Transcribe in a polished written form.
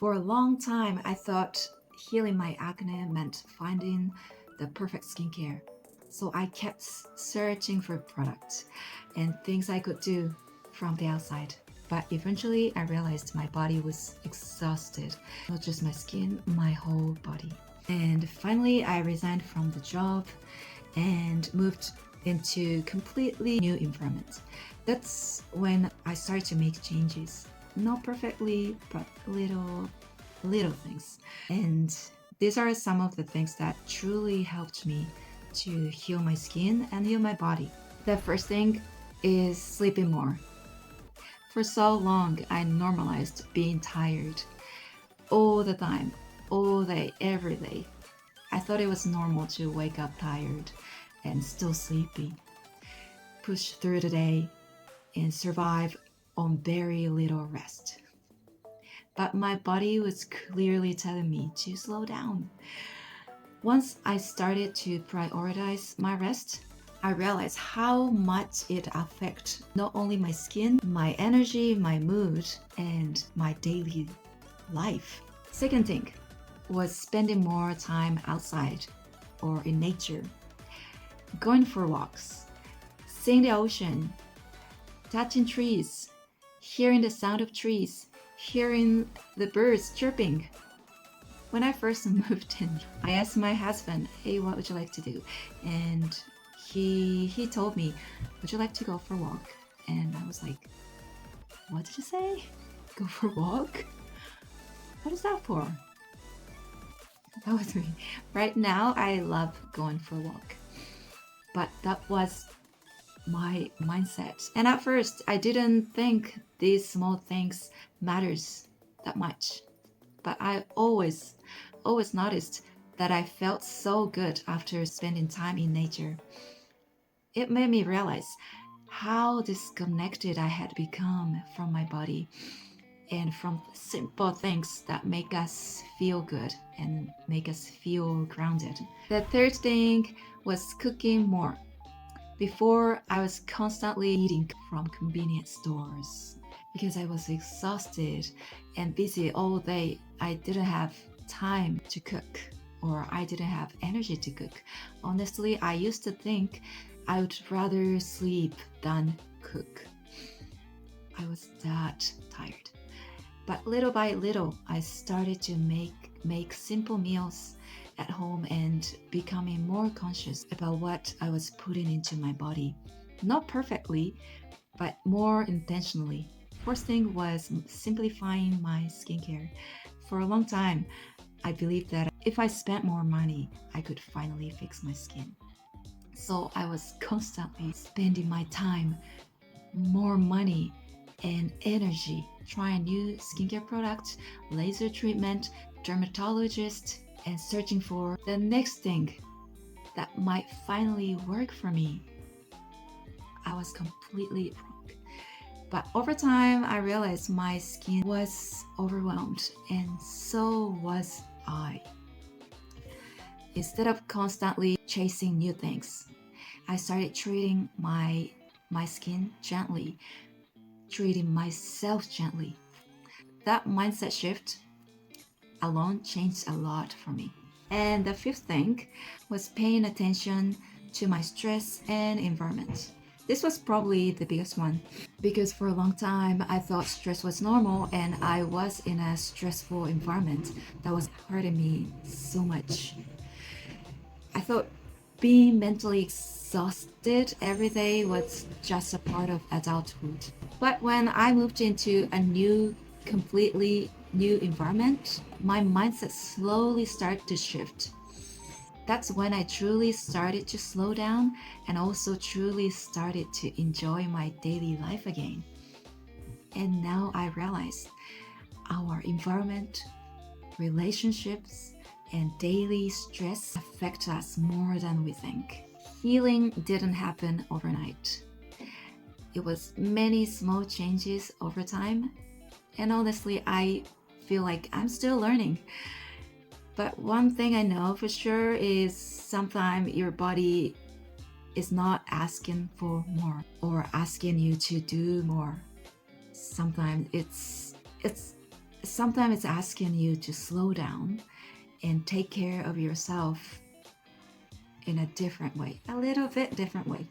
For a long time, I thought healing my acne meant finding the perfect skincare. So I kept searching for products and things I could do from the outside. But eventually, I realized my body was exhausted, not just my skin, my whole body. And finally, I resigned from the job and moved into completely new environment. That's when I started to make changes. Not perfectly, but little things. And these are some of the things that truly helped me to heal my skin and heal my body. The first thing is sleeping more. For so long, I normalized being tired all the time, all day, every day. I thought it was normal to wake up tired and still sleepy, push through the day, and survive on very little rest. But my body was clearly telling me to slow down. Once I started to prioritize my rest, I realized how much it affects not only my skin, my energy, my mood, and my daily life. Second thing was spending more time outside or in nature, going for walks, seeing the ocean, touching trees, hearing the sound of trees, hearing the birds chirping. When I first moved in, I asked my husband, hey, what would you like to do? And he told me, would you like to go for a walk? And I was like, what did you say? Go for a walk? What is that for? That was me. Right now, I love going for a walk. But that was my mindset. And at first, I didn't think these small things matters that much. But I always noticed that I felt so good after spending time in nature. It made me realize how disconnected I had become from my body and from simple things that make us feel good and make us feel grounded. The third thing was cooking more. Before, I was constantly eating from convenience stores. Because I was exhausted and busy all day, I didn't have time to cook, or I didn't have energy to cook. Honestly, I used to think I would rather sleep than cook. I was that tired. But little by little, I started to make simple meals at home and becoming more conscious about what I was putting into my body. Not perfectly, but more intentionally. First thing was simplifying my skincare. For a long time, I believed that if I spent more money, I could finally fix my skin. So I was constantly spending my time, more money, and energy trying new skincare products, laser treatment, dermatologist, and searching for the next thing that might finally work for me. I was completely wrong. But over time, I realized my skin was overwhelmed, and so was I. Instead of constantly chasing new things, I started treating my skin gently, treating myself gently. That mindset shift alone changed a lot for me. And the fifth thing was paying attention to my stress and environment. This was probably the biggest one because for a long time I thought stress was normal and I was in a stressful environment that was hurting me so much. I thought being mentally exhausted every day was just a part of adulthood. But when I moved into a completely new environment, my mindset slowly started to shift. That's when I truly started to slow down and also truly started to enjoy my daily life again. And now I realize our environment, relationships, and daily stress affect us more than we think. Healing didn't happen overnight. It was many small changes over time. And honestly, I feel like I'm still learning. But one thing I know for sure is sometimes your body is not asking for more or asking you to do more. Sometimes it's sometimes it's asking you to slow down and take care of yourself in a different way, a little bit different way.